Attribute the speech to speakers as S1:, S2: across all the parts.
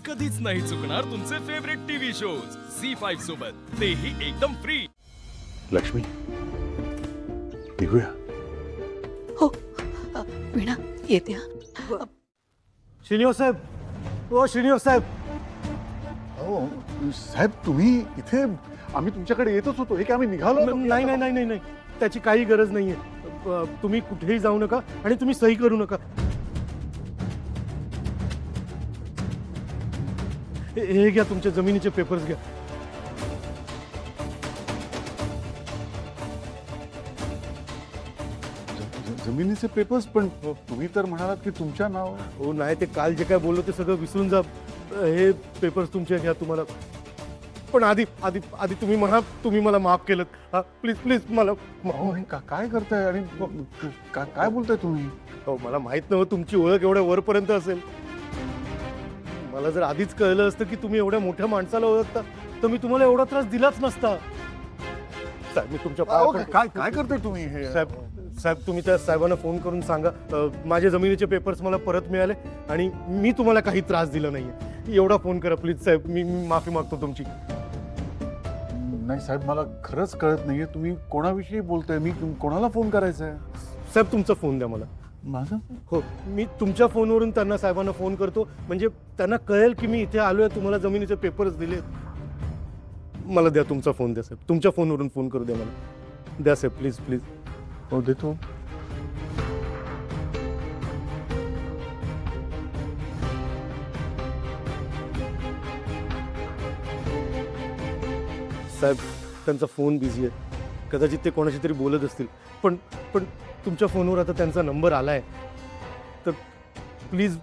S1: कधीच नाही चुकणार तुमचे फेवरेट टीव्ही शोज झी5 सोबत, तेही एकदम फ्री.
S2: लक्ष्मी, निघूया.
S3: हो वीणा येते हा.
S4: श्रीनिवास साहेब, ओ श्रीनिवास साहेब.
S2: अहो साहेब, तुम्ही इथे, आम्ही तुमच्याकडे येतच होतो. हे काय आम्ही निघालो?
S4: नाही नाही नाही नाही नाही, त्याची काही गरज नाहीये. तुम्ही कुठेही जाऊ नका आणि तुम्ही सही करू नका. हे घ्या, तुमच्या जमिनीचे पेपर्स घ्या.
S2: जमिनीचे पेपर्स, पण तुम्ही तर म्हणालात की तुमच्या नाव.
S4: हो नाही, ते काल जे काय बोललो ते सगळं विसरून जा. हे पेपर्स तुमचे घ्या. तुम्हाला पण आधी आधी आधी तुम्ही म्हणा, तुम्ही मला माफ केलं. हा प्लीज प्लीज मला
S2: अहो, हे काय करताय आणि काय बोलताय तुम्ही?
S4: हो, मला माहित नव्हतं तुमची ओळख एवढ्या वरपर्यंत असेल. मला जर आधीच कळलं असतं की तुम्ही एवढ्या मोठ्या माणसाला ओळखता तर मी तुम्हाला एवढा त्रास दिलाच नसता. साहेब, मी तुमच्या
S2: अहो,
S4: पाया
S2: काय करताय तुम्ही हे?
S4: साहेब तुम्ही त्या साहेबांना फोन करून सांगा माझ्या जमिनीचे पेपर्स मला परत मिळाले आणि मी तुम्हाला काही त्रास दिला नाहीये. एवढा फोन करा प्लीज साहेब. मी माफी मागतो तुमची.
S2: नाही साहेब, मला खरंच कळत नाहीये तुम्ही कोणाविषयी बोलताय. मी कोणाला फोन करायचा आहे?
S4: साहेब तुमचा फोन द्या मला.
S2: माझा?
S4: हो, मी तुमच्या फोनवरून त्यांना साहेबांना फोन करतो, म्हणजे त्यांना कळेल की मी इथे आलोय, तुम्हाला जमिनीचे पेपर्स दिले. मला द्या तुमचा फोन द्या साहेब. तुमच्या फोनवरून फोन करू द्या मला. द्या साहेब प्लीज प्लीज.
S2: हो, देतो.
S4: साहेब त्यांचा फोन बिझी आहे, कदाचित ते कोणाशी तरी बोलत असतील. पण पण तुमच्या फोनवर आता त्यांचा नंबर आला आहे, तर प्लीज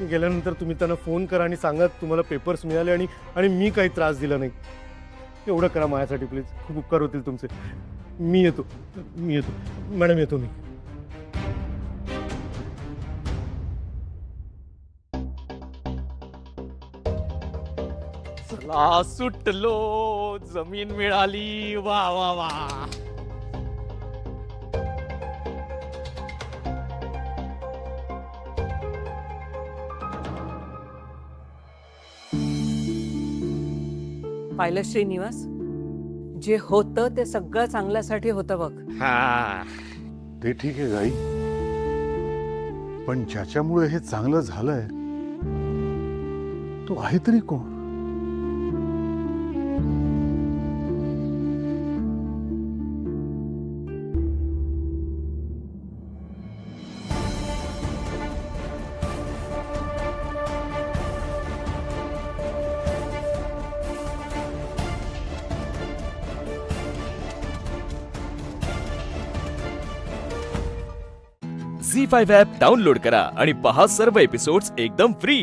S4: गेल्यानंतर तुम्ही त्यांना फोन करा आणि सांगा तुम्हाला पेपर्स मिळाले आणि मी काही त्रास दिला नाही. एवढं करा माझ्यासाठी प्लीज. खूप उपकार होतील तुमचे. मी येतो मॅडम, येतो मी.
S1: चला सुटलो, जमीन मिळाली. वा वा वा.
S5: पाहिलं श्रीनिवास, जे होतं ते सगळं चांगल्यासाठी होतं बघ.
S1: हा,
S2: ते ठीक आहे गाई, पण ज्याच्यामुळे हे चांगलं झालंय तो आहे तरी कोण?
S1: झी5 ॲप डाउनलोड करा आणि पहा सर्व एपिसोड्स एकदम फ्री.